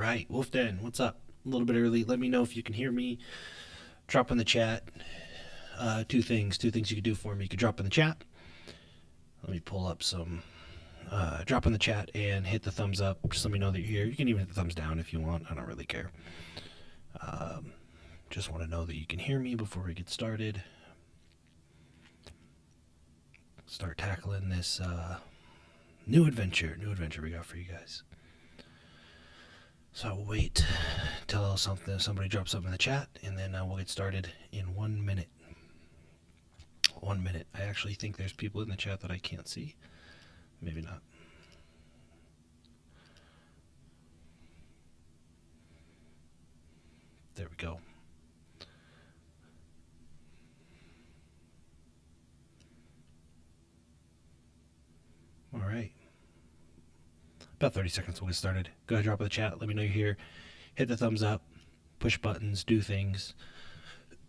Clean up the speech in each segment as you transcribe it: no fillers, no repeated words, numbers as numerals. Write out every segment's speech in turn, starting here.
right, Wolfden, what's up? A little bit early. Let me know if you can hear me. Drop in the chat. Two things you could do for me. You could drop in the chat. Let me pull up some. Drop in the chat and hit the thumbs up. Just let me know that you're here. You can even hit the thumbs down if you want. I don't really care. Just want to know that you can hear me before we get started. Start tackling this new adventure we got for you guys. So I'll wait till somebody drops something in the chat, and then we'll get started in 1 minute. 1 minute. I actually think there's people in the chat that I can't see. Maybe not. There we go. All right. About 30 seconds, we'll get started. Go ahead, drop in the chat. Let me know you're here. Hit the thumbs up. Push buttons. Do things.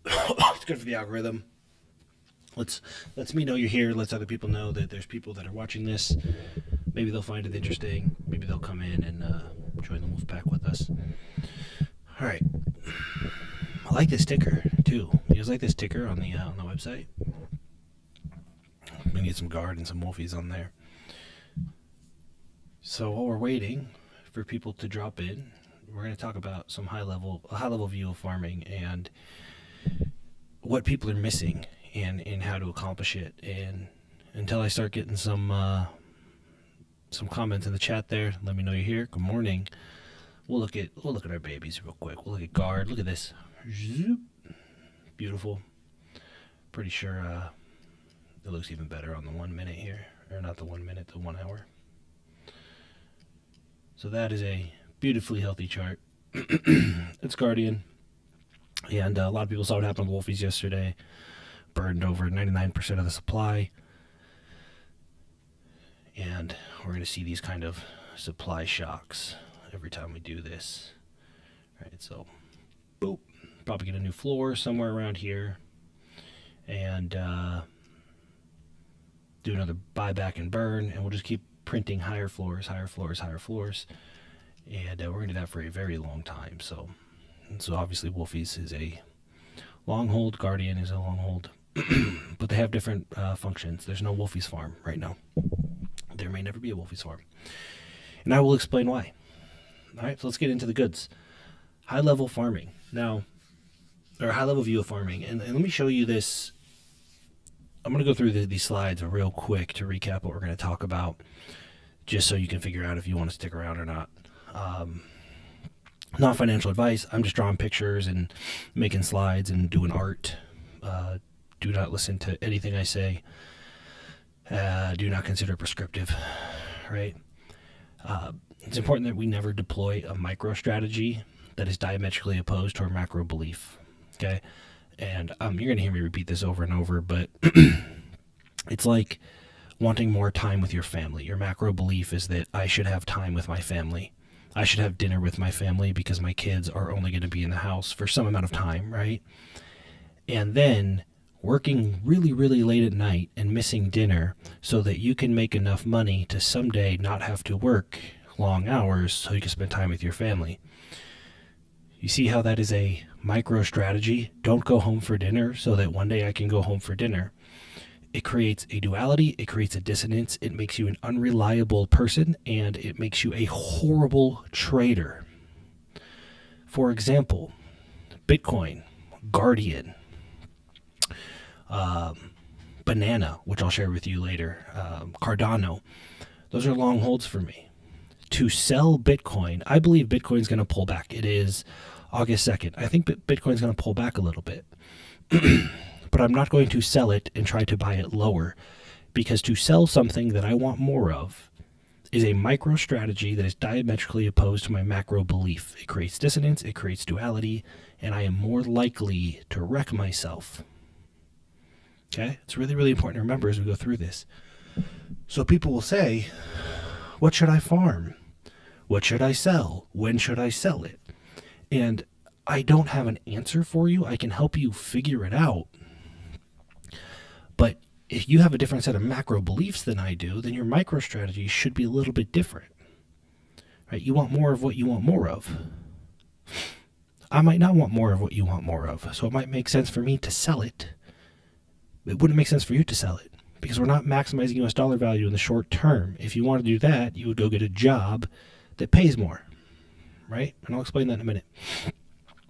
It's good for the algorithm. Lets me know you're here. Lets other people know that there's people that are watching this. Maybe they'll find it interesting. Maybe they'll come in and join the wolf pack with us. All right. I like this ticker too. You guys like this ticker on the website? We need some guard and some wolfies on there. So while we're waiting for people to drop in, we're going to talk about some high level view of farming and what people are missing and how to accomplish it. And until I start getting some comments in the chat there, let me know you're here. Good morning. We'll look at our babies real quick. We'll look at guard. Look at this. Beautiful. Pretty sure it looks even better on the 1 minute here, or not the 1 minute, the 1 hour. So that is a beautifully healthy chart. It's Guardian. And a lot of people saw what happened with Wolfies yesterday. Burned over 99% of the supply. And we're going to see these kind of supply shocks every time we do this. All right, so boop. Probably get a new floor somewhere around here. And do another buyback and burn. And we'll just keep printing higher floors. And we're going to do that for a very long time. So obviously Wolfies is a long hold. Guardian is a long hold. But they have different functions. There's no Wolfies farm right now. There may never be a Wolfies farm. And I will explain why. All right, so let's get into the goods. High-level farming. Now, or high-level view of farming. And let me show you this. I'm going to go through these slides real quick to recap what we're going to talk about, just so you can figure out if you want to stick around or not. Not financial advice. I'm just drawing pictures and making slides and doing art. Do not listen to anything I say. Do not consider prescriptive, right? It's important that we never deploy a micro strategy that is diametrically opposed to our macro belief, okay? And you're going to hear me repeat this over and over, but it's like wanting more time with your family. Your macro belief is that I should have time with my family. I should have dinner with my family because my kids are only going to be in the house for some amount of time, right? And then working really, really late at night and missing dinner so that you can make enough money to someday not have to work long hours so you can spend time with your family. You see how that is a micro strategy? Don't go home for dinner so that one day I can go home for dinner. It creates a duality, it creates a dissonance, it makes you an unreliable person, and it makes you a horrible trader. For example, Bitcoin, Guardian, Banana, which I'll share with you later, Cardano. Those are long holds for me. To sell Bitcoin, I believe Bitcoin's going to pull back. It is August 2nd. I think Bitcoin's going to pull back a little bit. But I'm not going to sell it and try to buy it lower, because to sell something that I want more of is a micro strategy that is diametrically opposed to my macro belief. It creates dissonance, it creates duality, and I am more likely to wreck myself. Okay? It's really, really important to remember as we go through this. So people will say, what should I farm? What should I sell? When should I sell it? And I don't have an answer for you. I can help you figure it out. But if you have a different set of macro beliefs than I do, then your micro strategy should be a little bit different, right? You want more of what you want more of. I might not want more of what you want more of, so it might make sense for me to sell it. It wouldn't make sense for you to sell it because we're not maximizing US dollar value in the short term. If you want to do that, you would go get a job that pays more, right? And I'll explain that in a minute.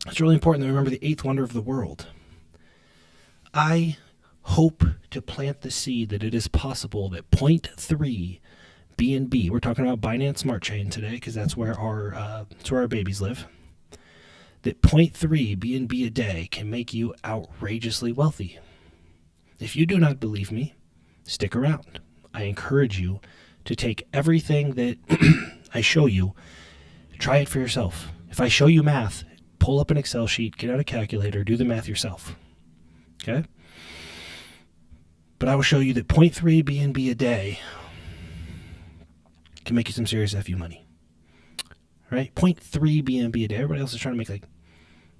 It's really important to remember the eighth wonder of the world. I hope to plant the seed that it is possible that 0.3 BNB, we're talking about Binance Smart Chain today because that's where our babies live, that 0.3 BNB a day can make you outrageously wealthy. If you do not believe me, stick around. I encourage you to take everything that I show you, try it for yourself. If I show you math, pull up an Excel sheet, get out a calculator, do the math yourself. Okay? But I will show you that 0.3 BNB a day can make you some serious FU money. Right? 0.3 BNB a day. Everybody else is trying to make like,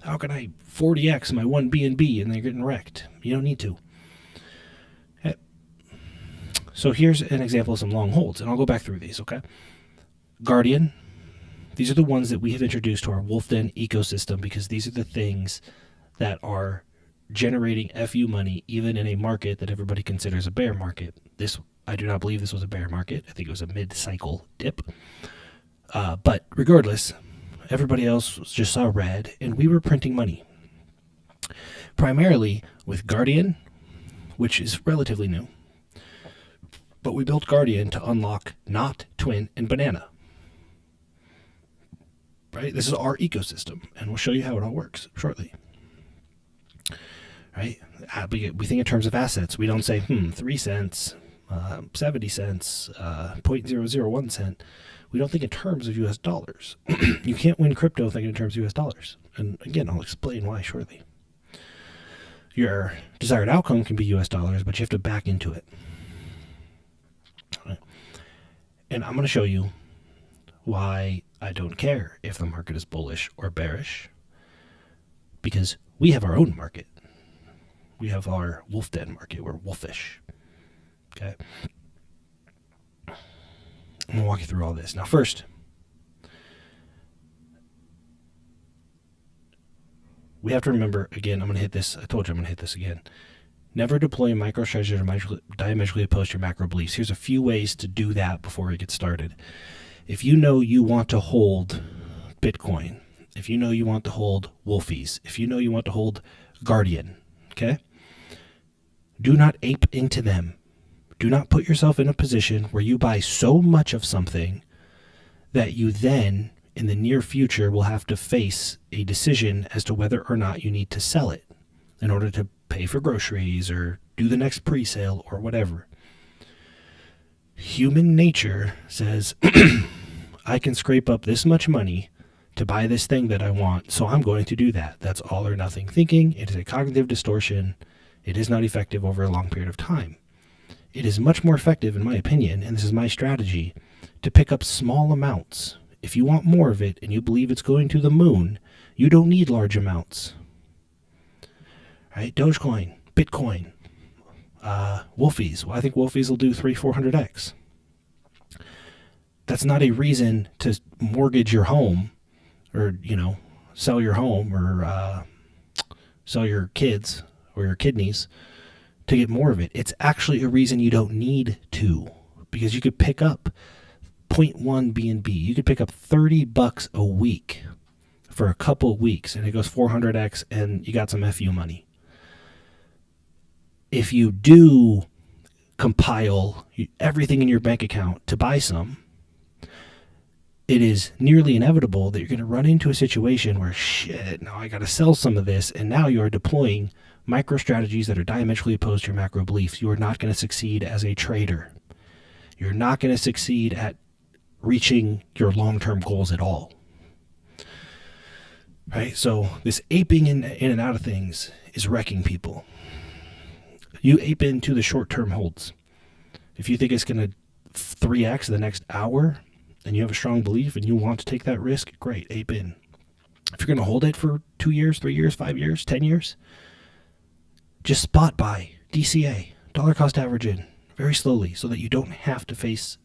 how can I 40x my 1 BNB and they're getting wrecked? You don't need to. Okay. So here's an example of some long holds, and I'll go back through these, okay? Guardian. These are the ones that we have introduced to our Wolfden ecosystem because these are the things that are generating FU money even in a market that everybody considers a bear market. I do not believe this was a bear market. I think it was a mid-cycle dip. But regardless, everybody else just saw red, and we were printing money. Primarily with Guardian, which is relatively new. But we built Guardian to unlock Naut, Twin, and Banana. Right? This is our ecosystem, and we'll show you how it all works shortly. Right? We think in terms of assets. We don't say, 3 cents, 70 cents, 0.001 cent. We don't think in terms of US dollars. You can't win crypto thinking in terms of US dollars. And again, I'll explain why shortly. Your desired outcome can be US dollars, but you have to back into it. Right? And I'm going to show you why I don't care if the market is bullish or bearish, because we have our own market. We have our Wolfden market. We're wolfish. Okay. I'm going to walk you through all this. Now, first, we have to remember, again, I'm going to hit this. I told you I'm going to hit this again. Never deploy a MicroStrategy to diametrically opposed to your macro beliefs. Here's a few ways to do that before we get started. If you know you want to hold Bitcoin, if you know you want to hold Wolfies, if you know you want to hold Guardian, okay? Do not ape into them. Do not put yourself in a position where you buy so much of something that you then, in the near future, will have to face a decision as to whether or not you need to sell it in order to pay for groceries or do the next pre-sale or whatever. Human nature says, I can scrape up this much money to buy this thing that I want, so I'm going to do that. That's all or nothing thinking. It is a cognitive distortion. It is not effective over a long period of time. It is much more effective, in my opinion, and this is my strategy, to pick up small amounts. If you want more of it and you believe it's going to the moon, you don't need large amounts. Right? Dogecoin, Bitcoin, Wolfies. Well, I think Wolfies will do 300-400x. That's not a reason to mortgage your home or, sell your home or sell your kids or your kidneys to get more of it. It's actually a reason you don't need to, because you could pick up 0.1 BNB. You could pick up $30 a week for a couple of weeks, and it goes 400x, and you got some FU money. If you do compile everything in your bank account to buy some, it is nearly inevitable that you're going to run into a situation where, shit, now I got to sell some of this, and now you are deploying micro strategies that are diametrically opposed to your macro beliefs. You are not going to succeed as a trader. You're not going to succeed at reaching your long-term goals at all. Right? So this aping in and out of things is wrecking people. You ape into the short-term holds. If you think it's going to 3x the next hour and you have a strong belief and you want to take that risk, great, ape in. If you're going to hold it for 2 years, 3 years, 5 years, 10 years, just spot buy, DCA, dollar cost average in, very slowly, so that you don't have to face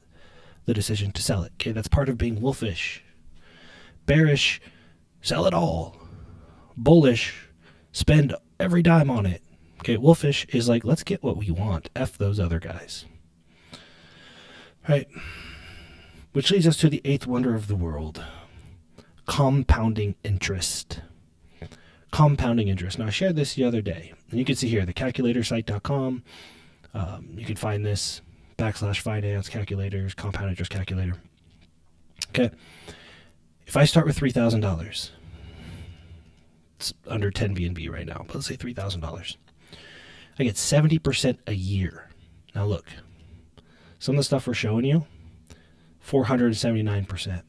the decision to sell it. Okay, that's part of being wolfish. Bearish, sell it all. Bullish, spend every dime on it. Okay, wolfish is like, let's get what we want. F those other guys. Right. Which leads us to the eighth wonder of the world. Compounding interest. Compounding interest. Now, I shared this the other day. And you can see here, thecalculatorsite.com. You can find this /finance calculators, compound interest calculator. Okay. If I start with $3,000, it's under 10 BNB right now, but let's say $3,000. I get 70% a year. Now look, some of the stuff we're showing you, 479%,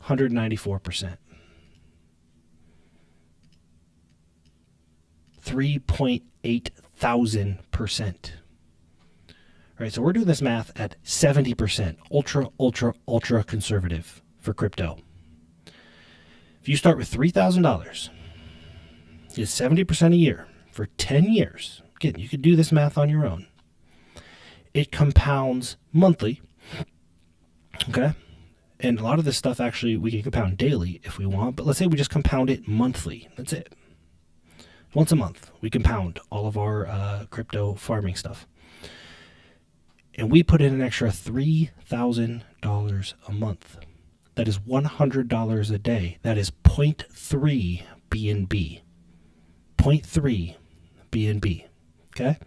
194%, 3,800%. All right, so we're doing this math at 70%, ultra conservative for crypto. If you start with $3,000, you get 70% a year for 10 years. Again, you could do this math on your own. It compounds monthly, okay? And a lot of this stuff actually we can compound daily if we want, but let's say we just compound it monthly. That's it. Once a month, we compound all of our crypto farming stuff. And we put in an extra $3,000 a month. That is $100 a day. That is 0.3 BNB. 0.3 BNB. Okay?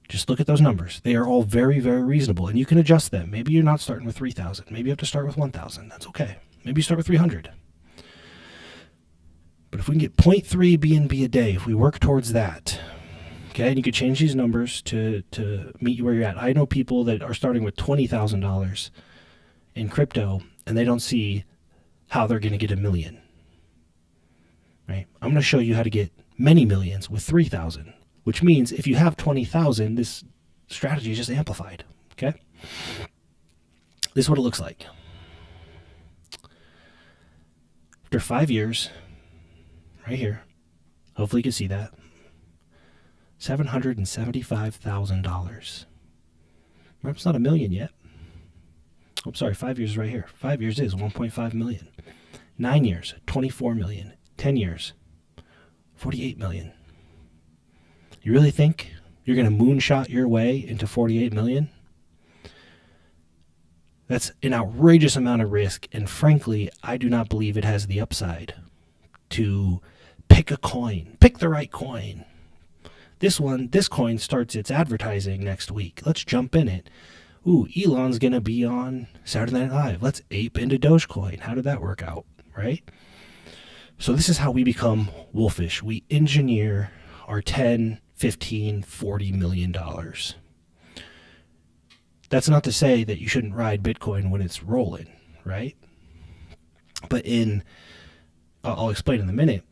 Just look at those numbers. They are all very, very reasonable, and you can adjust them. Maybe you're not starting with 3,000. Maybe you have to start with 1,000. That's okay. Maybe you start with 300. But if we can get 0.3 BNB a day, if we work towards that, okay, and you could change these numbers to meet you where you're at. I know people that are starting with $20,000 in crypto, and they don't see how they're going to get $1 million. Right? I'm going to show you how to get many millions with 3,000, which means if you have 20,000, this strategy is just amplified. Okay? This is what it looks like. After 5 years, right here, hopefully you can see that, $775,000. It's not $1 million yet. I'm sorry, 5 years is right here. 5 years is 1.5 million. 9 years, 24 million. 10 years, 48 million. You really think you're going to moonshot your way into 48 million? That's an outrageous amount of risk, and frankly, I do not believe it has the upside to pick a coin. Pick the right coin. This coin starts its advertising next week. Let's jump in it. Ooh, Elon's going to be on Saturday Night Live. Let's ape into Dogecoin. How did that work out, right? So this is how we become wolfish. We engineer our 10, 15, 40 million dollars. That's not to say that you shouldn't ride Bitcoin when it's rolling, right? But I'll explain in a minute,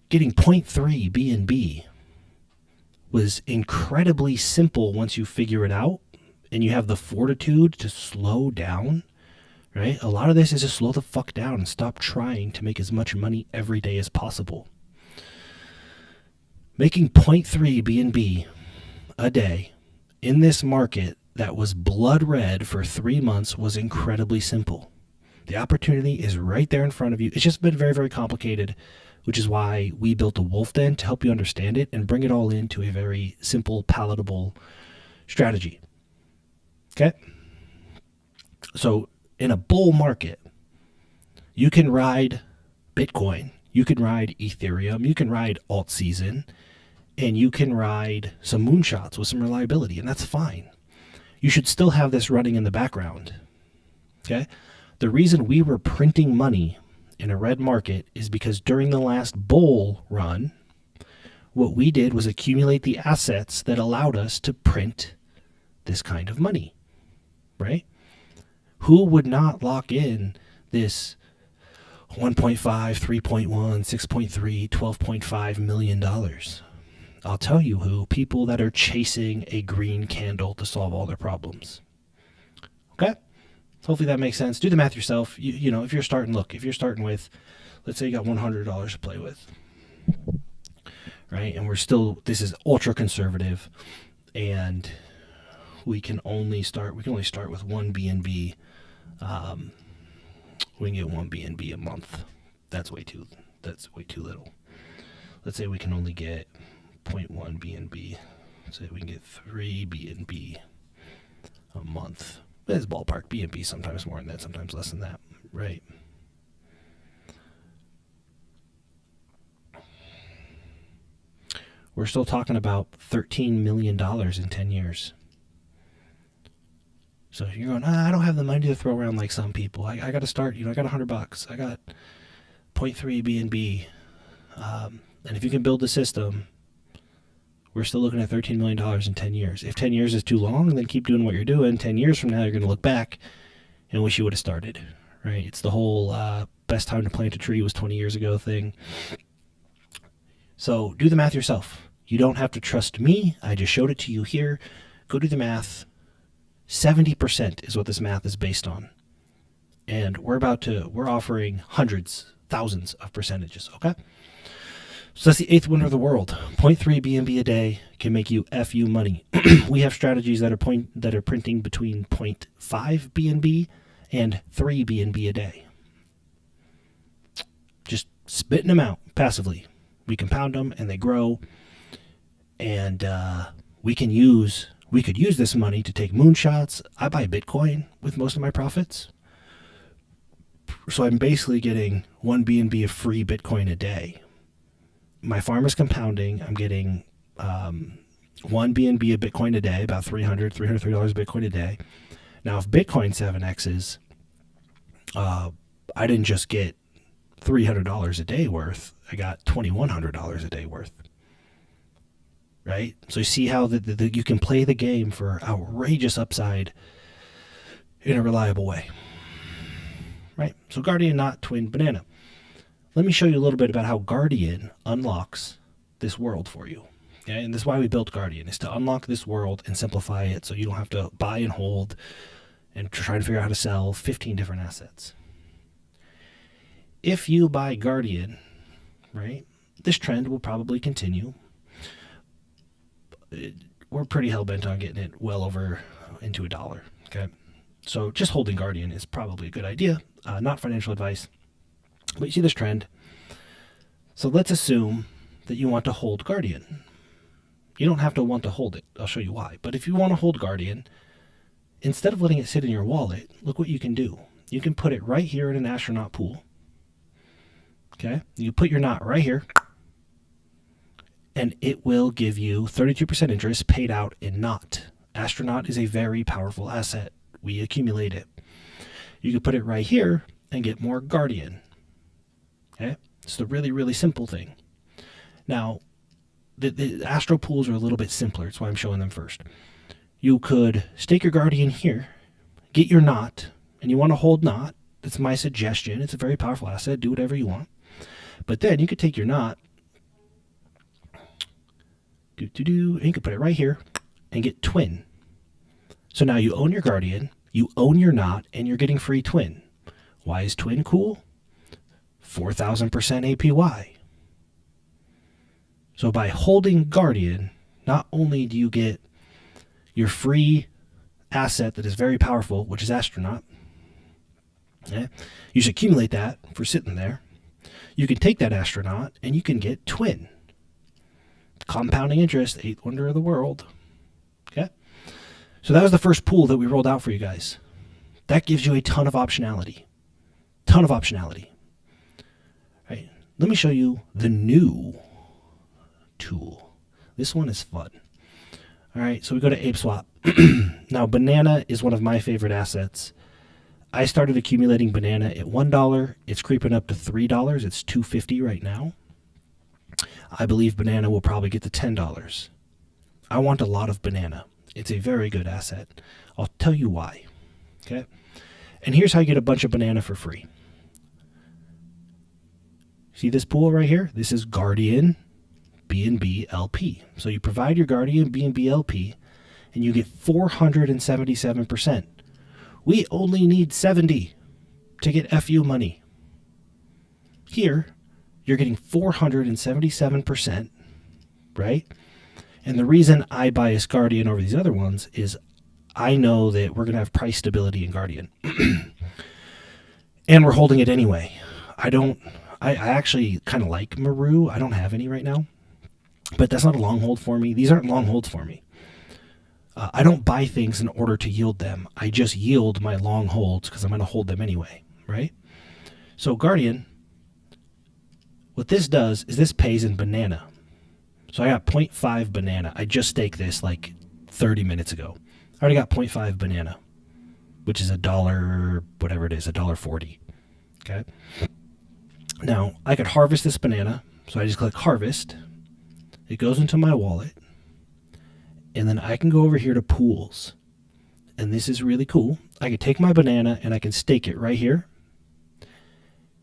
getting 0.3 BNB was incredibly simple once you figure it out and you have the fortitude to slow down, right? A lot of this is just slow the fuck down and stop trying to make as much money every day as possible. Making 0.3 BNB a day in this market that was blood red for 3 months was incredibly simple. The opportunity is right there in front of you. It's just been very, very complicated, which is why we built a Wolfden to help you understand it and bring it all into a very simple, palatable strategy. Okay? So in a bull market, you can ride Bitcoin, you can ride Ethereum, you can ride alt season, and you can ride some moonshots with some reliability, and that's fine. You should still have this running in the background. Okay? The reason we were printing money in a red market is because during the last bull run, what we did was accumulate the assets that allowed us to print this kind of money, right? Who would not lock in this 1.5, 3.1, 6.3, $12.5 million? I'll tell you who. People that are chasing a green candle to solve all their problems. Okay? Hopefully that makes sense. Do the math yourself. You know, if you're starting with, let's say you got $100 to play with, right? And this is ultra conservative, and we can only start with one B&B. We can get one B&B a month. That's way too little. Let's say we can only get 0.1 B&B. Let's say we can get 3 B&B a month. That's ballpark. B&B sometimes more than that, sometimes less than that, right? We're still talking about $13 million in 10 years. So you're going, I don't have the money to throw around like some people. I got to start, I got $100. I got 0.3 B&B. And if you can build the system, we're still looking at $13 million in 10 years. If 10 years is too long, then keep doing what you're doing. 10 years from now, you're going to look back and wish you would have started, right? It's the whole best time to plant a tree was 20 years ago thing. So do the math yourself. You don't have to trust me. I just showed it to you here. Go do the math. 70% is what this math is based on. And we're offering hundreds, thousands of percentages, okay? So that's the eighth wonder of the world. 0.3 B&B a day can make you FU money. We have strategies that are printing between 0.5 B&B and 3 B&B a day. Just spitting them out passively. We compound them and they grow. And we could use this money to take moonshots. I buy Bitcoin with most of my profits. So I'm basically getting 1 B&B of free Bitcoin a day. My farm is compounding. I'm getting 1 B&B of Bitcoin a day, about $330 Bitcoin a day. Now, if Bitcoin 7X's, I didn't just get $300 a day worth. I got $2,100 a day worth. Right? So you see how you can play the game for outrageous upside in a reliable way. Right? So Guardian, Naut, Twin, Banana. Let me show you a little bit about how Guardian unlocks this world for you. Okay? And this is why we built Guardian, is to unlock this world and simplify it so you don't have to buy and hold and try to figure out how to sell 15 different assets. If you buy Guardian, right, this trend will probably continue. We're pretty hell-bent on getting it well over into $1, okay? So just holding Guardian is probably a good idea, not financial advice. But you see this trend. So let's assume that you want to hold Guardian. You don't have to want to hold it. I'll show you why. But if you want to hold Guardian, instead of letting it sit in your wallet, look what you can do. You can put it right here in an astronaut pool. Okay? You put your Naut right here, and it will give you 32% interest paid out in Naut. Astronaut is a very powerful asset. We accumulate it. You can put it right here and get more Guardian. Okay? It's the really, really simple thing. Now, the astro pools are a little bit simpler. That's why I'm showing them first. You could stake your Guardian here, get your Naut, and you want to hold Naut. That's my suggestion. It's a very powerful asset. Do whatever you want. But then you could take your Naut, and you could put it right here and get Twin. So now you own your Guardian, you own your Naut, and you're getting free Twin. Why is Twin cool? 4,000% APY. So by holding Guardian, not only do you get your free asset that is very powerful, which is Astronaut. Okay? You should accumulate that for sitting there. You can take that Astronaut and you can get Twin. Compounding interest, eighth wonder of the world. Okay? So that was the first pool that we rolled out for you guys. That gives you a ton of optionality. Ton of optionality. Right? Let me show you the new tool. This one is fun. All right, so we go to ApeSwap. Now, Banana is one of my favorite assets. I started accumulating Banana at $1. It's creeping up to $3. It's $2.50 right now. I believe Banana will probably get to $10. I want a lot of Banana. It's a very good asset. I'll tell you why. Okay? And here's how you get a bunch of Banana for free. See this pool right here? This is Guardian B&B LP. So you provide your Guardian B&B LP and you get 477%. We only need 70 to get FU money. Here, you're getting 477%, right? And the reason I bias Guardian over these other ones is I know that we're going to have price stability in Guardian. And we're holding it anyway. I actually kind of like Maru. I don't have any right now. But that's not a long hold for me. These aren't long holds for me. I don't buy things in order to yield them. I just yield my long holds because I'm going to hold them anyway, right? So Guardian, what this does is this pays in banana. So I got 0.5 banana. I just staked this like 30 minutes ago. I already got 0.5 banana, which is $1, whatever it is, $1.40. Okay. Now I could harvest this banana. So I just click harvest. It goes into my wallet. And then I can go over here to pools. And this is really cool. I can take my banana and I can stake it right here.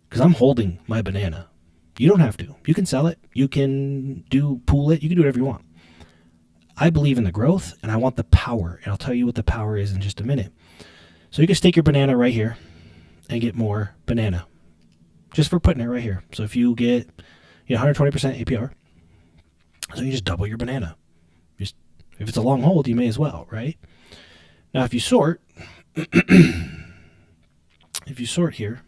Because I'm holding my banana. You don't have to. You can sell it. You can pool it. You can do whatever you want. I believe in the growth and I want the power. And I'll tell you what the power is in just a minute. So you can stake your banana right here and get more banana. Just for putting it right here. So if you get 120% APR, so you just double your banana. If it's a long hold, you may as well, right? Now, if you sort, here,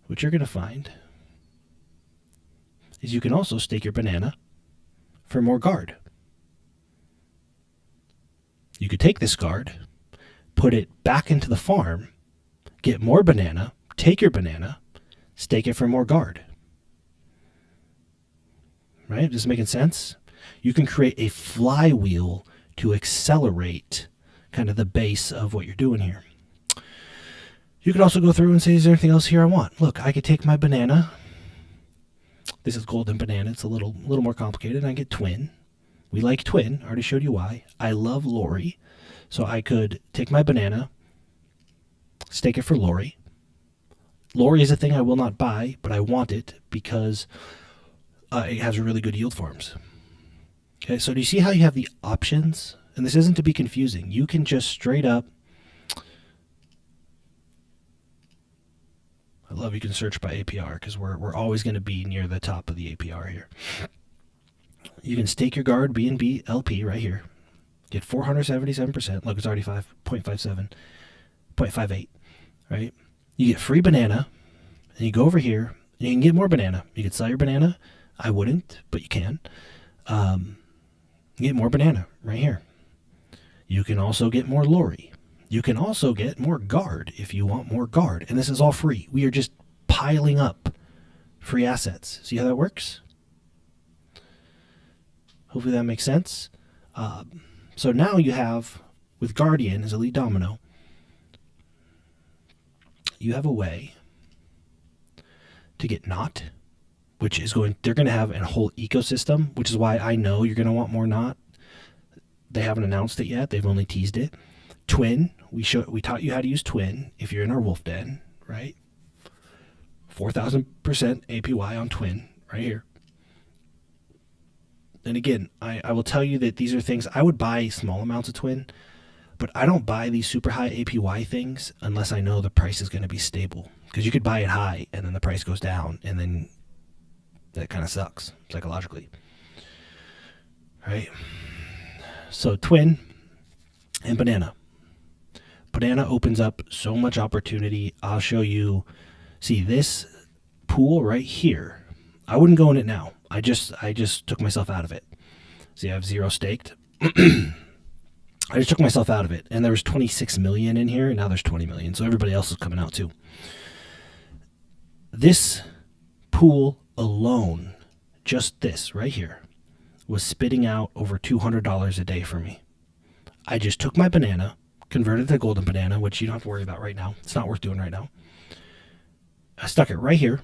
what you're going to find is you can also stake your banana for more guard. You could take this guard, put it back into the farm, get more banana, take your banana, stake it for more guard. Right? This is making sense? You can create a flywheel to accelerate kind of the base of what you're doing here. You could also go through and say, is there anything else here I want? Look, I could take my banana. This is golden banana. It's a little more complicated. I get twin. We like twin. I already showed you why. I love Lori. So I could take my banana, stake it for Lori. Lori is a thing I will not buy, but I want it because it has really good yield forms. Okay, so do you see how you have the options? And this isn't to be confusing. You can just straight up, I love you can search by APR because we're always going to be near the top of the APR here. You can stake your guard BNB LP right here. Get 477%. Look, it's already 5.57, 0.58, right? You get free banana, and you go over here, and you can get more banana. You can sell your banana. I wouldn't, but you can. Get more banana right here. You can also get more Lori. You can also get more guard if you want more guard. And this is all free. We are just piling up free assets. See how that works? Hopefully that makes sense. So now you have, with Guardian as a lead domino, you have a way to get Naut, which is they're going to have a whole ecosystem, which is why I know you're going to want more Naut. They haven't announced it yet. They've only teased it. Twin, we taught you how to use Twin if you're in our Wolfden, right? 4,000% APY on Twin right here. And again, I will tell you that these are things I would buy small amounts of Twin, but I don't buy these super high APY things unless I know the price is going to be stable. Because you could buy it high and then the price goes down and then that kind of sucks psychologically. Right? So Twin and Banana. Banana opens up so much opportunity. I'll show you. See this pool right here. I wouldn't go in it now. I just took myself out of it. See, I have 0 staked. I just took myself out of it. And there was 26 million in here, and now there's 20 million. So everybody else is coming out too. This pool alone, just this right here, was spitting out over $200 a day for me. I just took my banana, converted to golden banana, which you don't have to worry about right now. It's not worth doing right now. I stuck it right here.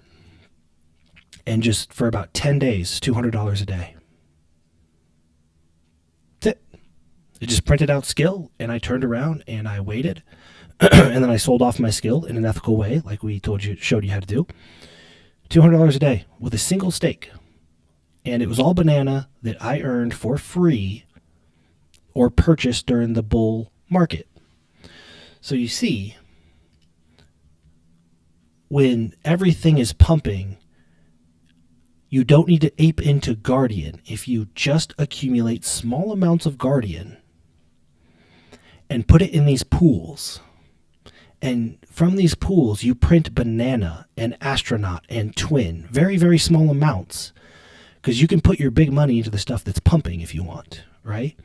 And just for about 10 days, $200 a day. That's it. It just printed out skill, and I turned around and I waited. And then I sold off my skill in an ethical way, like we showed you how to do. $200 a day with a single stake. And it was all banana that I earned for free or purchased during the bull market. So you see, when everything is pumping, you don't need to ape into Guardian. If you just accumulate small amounts of Guardian and put it in these pools. And from these pools, you print banana and astronaut and twin, very, very small amounts, because you can put your big money into the stuff that's pumping if you want, right?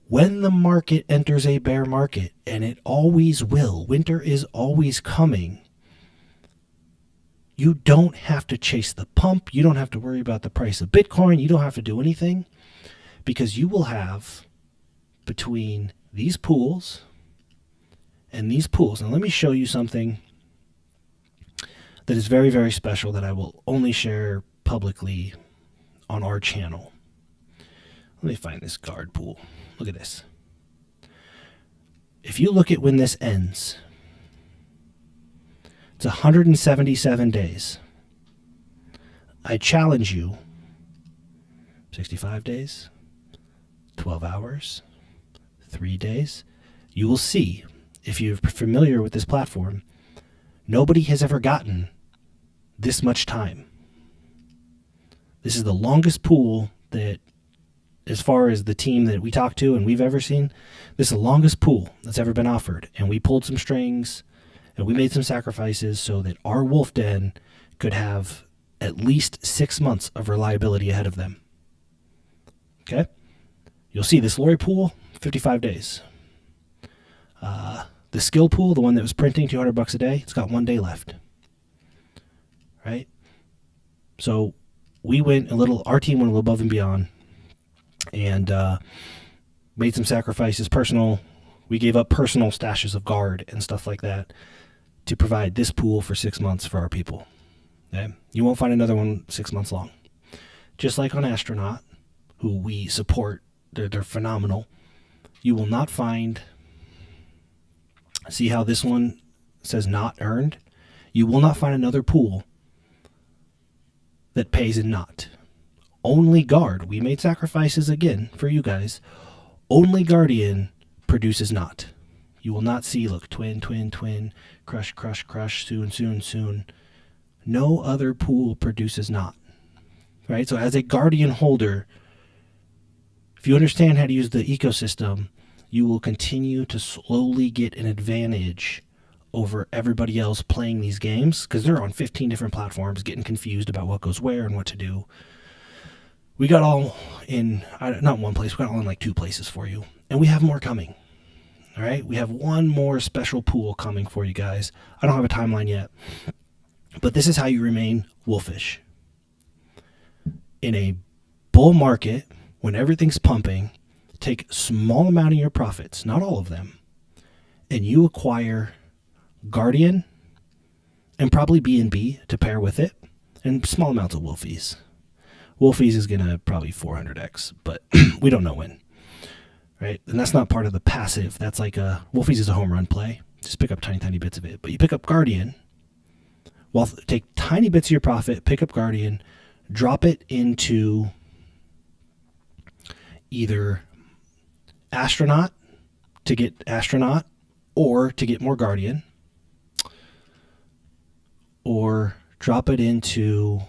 When the market enters a bear market, and it always will, winter is always coming, you don't have to chase the pump. You don't have to worry about the price of Bitcoin. You don't have to do anything, because you will have between these pools and these pools. Now let me show you something that is very, very special that I will only share publicly on our channel. Let me find this guard pool. Look at this. If you look at when this ends, it's 177 days. I challenge you, 65 days, 12 hours, 3 days. You will see, if you're familiar with this platform, nobody has ever gotten this much time. This is the longest pool that, as far as the team that we talked to and we've ever seen, this is the longest pool that's ever been offered. And we pulled some strings and we made some sacrifices so that our Wolfden could have at least 6 months of reliability ahead of them. Okay? You'll see this Lori pool, 55 days. The skill pool, the one that was printing $200 a day, it's got 1 day left. Right? So we went our team went a little above and beyond and made some sacrifices, we gave up personal stashes of guard and stuff like that to provide this pool for 6 months for our people. Okay? You won't find another one 6 months long. Just like on Astronaut, who we support, they're phenomenal. You will not find, see how this one says not earned? You will not find another pool that pays in not. Only Guard, we made sacrifices again for you guys. Only Guardian produces not. You will not see, look, twin, twin, twin, crush, crush, crush, soon, soon, soon. No other pool produces not. Right? So as a Guardian holder, if you understand how to use the ecosystem, you will continue to slowly get an advantage over everybody else playing these games, because they're on 15 different platforms getting confused about what goes where and what to do. We got all in, not one place, we got all in like 2 places for you. And we have more coming. All right? We have one more special pool coming for you guys. I don't have a timeline yet. But this is how you remain wolfish. In a bull market, when everything's pumping, take a small amount of your profits, not all of them, and you acquire Guardian and probably B&B to pair with it, and small amounts of Wolfies. Wolfies is going to probably 400x, but we don't know when. Right? And that's not part of the passive. That's like Wolfies is a home run play. Just pick up tiny, tiny bits of it. But you pick up Guardian, take tiny bits of your profit, pick up Guardian, drop it into either Astronaut to get Astronaut, or to get more Guardian, or drop it into,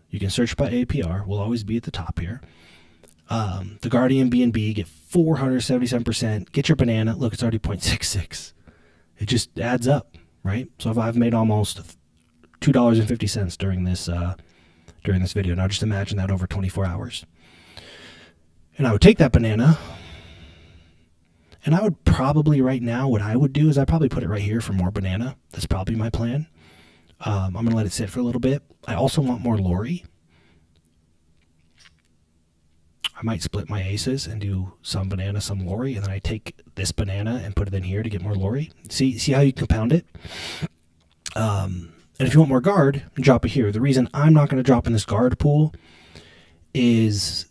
you can search by APR, will always be at the top here. The Guardian B&B, get 477%, get your banana, look, it's already 0.66. It just adds up, right? So if I've made almost $2.50 during this video, now just imagine that over 24 hours. And I would take that banana, and I would probably right now, what I would do is I'd probably put it right here for more banana. That's probably my plan. I'm going to let it sit for a little bit. I also want more Lori. I might split my aces and do some banana, some Lori, and then I take this banana and put it in here to get more Lori. See how you compound it? And if you want more guard, drop it here. The reason I'm not going to drop in this guard pool is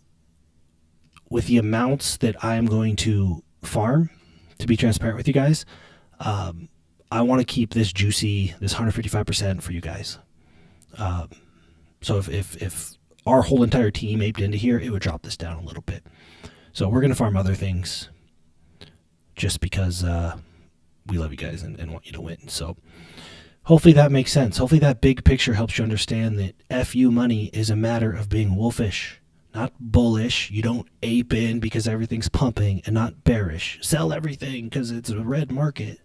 with the amounts that I'm going to farm, to be transparent with you guys, I want to keep this juicy, this 155% for you guys. So if our whole entire team aped into here, it would drop this down a little bit. So we're going to farm other things just because we love you guys and want you to win. So hopefully that makes sense. Hopefully that big picture helps you understand that FU money is a matter of being wolfish. not bullish. You don't ape in because everything's pumping, and not bearish. Sell everything because it's a red market.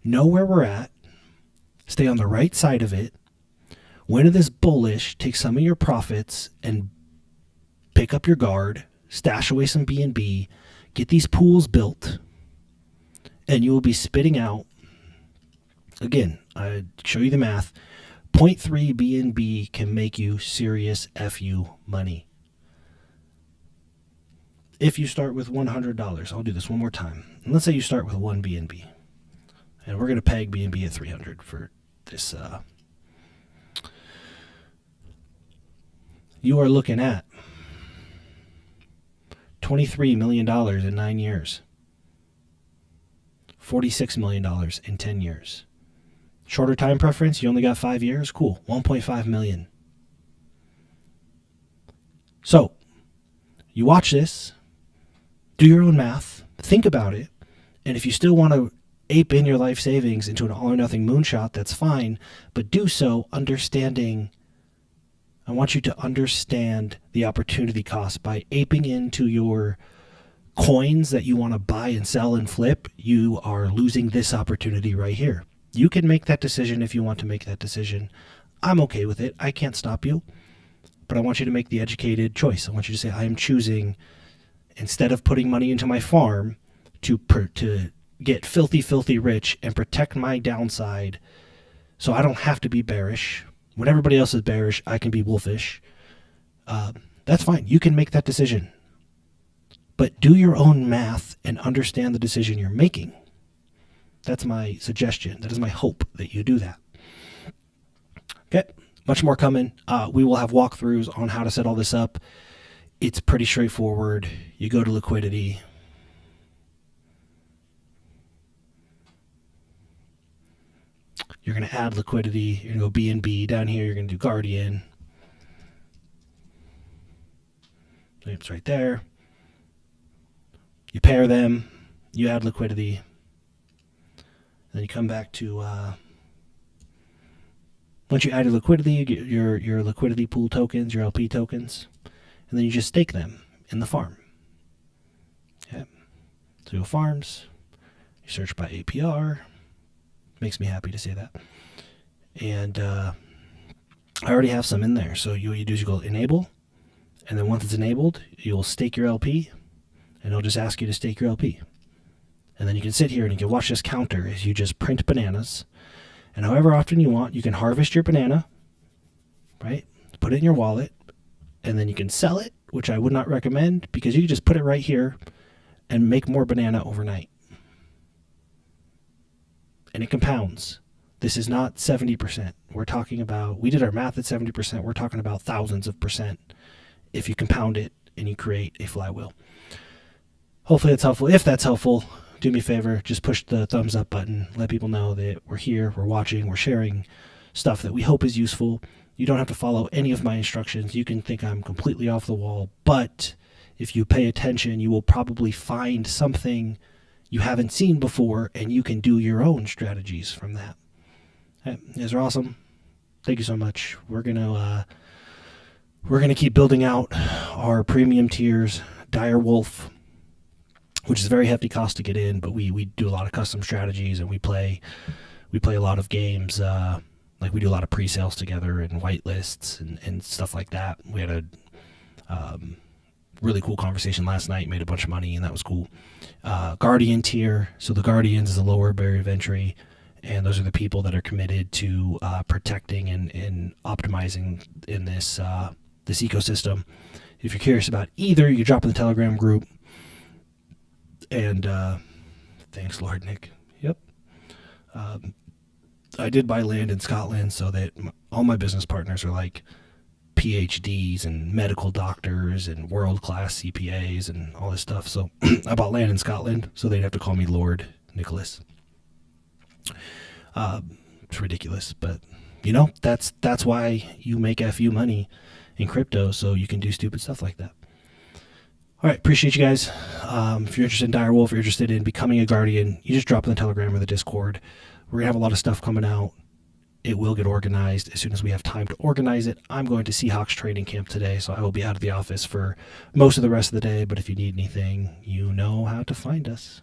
Know where we're at. Stay on the right side of it. When it is bullish, take some of your profits and pick up your guard, stash away some BNB, get these pools built, and you will be spitting out, again, I show you the math, 0.3 BNB can make you serious FU money. If you start with $100, I'll do this one more time. And let's say you start with 1 BNB. And we're going to peg BNB at 300 for this. You are looking at $23 million in 9 years. $46 million in 10 years. Shorter time preference, you only got 5 years? Cool, 1.5 million. So, you watch this, do your own math, think about it, and if you still want to ape in your life savings into an all or nothing moonshot, that's fine, but do so understanding. I want you to understand the opportunity cost. By aping into your coins that you want to buy and sell and flip, you are losing this opportunity right here. You can make that decision if you want to make that decision. I'm okay with it. I can't stop you. But I want you to make the educated choice. I want you to say, I am choosing, instead of putting money into my farm, to get filthy, filthy rich and protect my downside so I don't have to be bearish. When everybody else is bearish, I can be wolfish. That's fine. You can make that decision. But do your own math and understand the decision you're making. That's my suggestion. That is my hope that you do that. Okay, much more coming. We will have walkthroughs on how to set all this up. It's pretty straightforward. You go to liquidity. You're going to add liquidity. You're going to go BNB. Down here, you're going to do Guardian. It's right there. You pair them. You add liquidity. Then you come back to, once you add your liquidity, you get your liquidity pool tokens, your LP tokens, and then you just stake them in the farm. Okay. So you go farms, you search by APR. Makes me happy to say that. And I already have some in there. So what you do is you go enable, and then once it's enabled, you'll stake your LP, and it'll just ask you to stake your LP. And then you can sit here and you can watch this counter as you just print bananas. And however often you want, you can harvest your banana, right? Put it in your wallet, and then you can sell it, which I would not recommend, because you can just put it right here and make more banana overnight. And it compounds. This is not 70%. We're talking about, we did our math at 70%. We're talking about thousands of percent if you compound it and you create a flywheel. Hopefully that's helpful. If that's helpful, do me a favor, just push the thumbs up button. Let people know that we're here, we're watching, we're sharing stuff that we hope is useful. You don't have to follow any of my instructions. You can think I'm completely off the wall, but if you pay attention, you will probably find something you haven't seen before, and you can do your own strategies from that. You guys are awesome. Thank you so much. We're gonna keep building out our premium tiers. Dire Wolf, which is a very hefty cost to get in, but we do a lot of custom strategies, and we play a lot of games. Like we do a lot of pre-sales together and whitelists and stuff like that. We had a really cool conversation last night, made a bunch of money, and that was cool. Guardian tier. So the Guardians is a lower barrier of entry, and those are the people that are committed to protecting and optimizing in this ecosystem. If you're curious about either, you drop in the Telegram group. And thanks, Lord Nick. Yep. I did buy land in Scotland so that all my business partners are like PhDs and medical doctors and world-class CPAs and all this stuff. So I bought land in Scotland, so they'd have to call me Lord Nicholas. It's ridiculous, but you know, that's why you make FU money in crypto, so you can do stupid stuff like that. All right, appreciate you guys. If you're interested in Direwolf, if you're interested in becoming a Guardian, you just drop in the Telegram or the Discord. We're going to have a lot of stuff coming out. It will get organized as soon as we have time to organize it. I'm going to Seahawks training camp today, so I will be out of the office for most of the rest of the day. But if you need anything, you know how to find us.